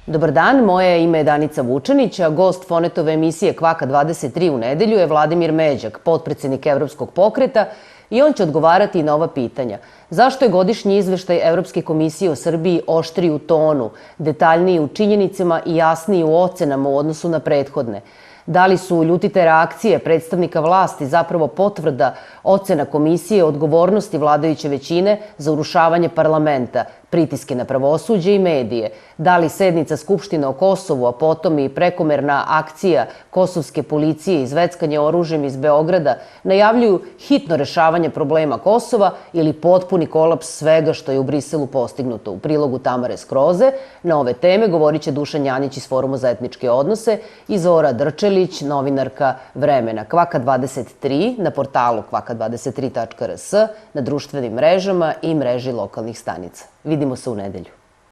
Dobar dan, moje ime je Danica Vučanić, a gost Fonetove emisije Kvaka 23 u nedelju je Vladimir Međak, potpredsednik Evropskog pokreta, i on će odgovarati na ova pitanja. Zašto je godišnji izveštaj Evropske komisije o Srbiji oštriji u tonu, detaljniji u činjenicama i jasniji u ocenama u odnosu na prethodne? Da li su ljutite reakcije predstavnika vlasti zapravo potvrda ocena komisije odgovornosti vladajuće većine za urušavanje parlamenta, pritiske na pravosuđe i medije? Da li sednica Skupštine o Kosovu, a potom i prekomerna akcija kosovske policije i zveckanje oružjem iz Beograda najavljuju hitno rešavanje problema Kosova ili potpuni kolaps svega što je u Briselu postignuto? U prilogu Tamare Skroze na ove teme govorit će Dušan Janjić iz Foruma za etničke odnose i Zora Drčelić, novinarka Vremena. Kvaka 23 na portalu kvaka23.rs, na društvenim mrežama i mreži lokalnih stanica. Vidimo se u nedelju.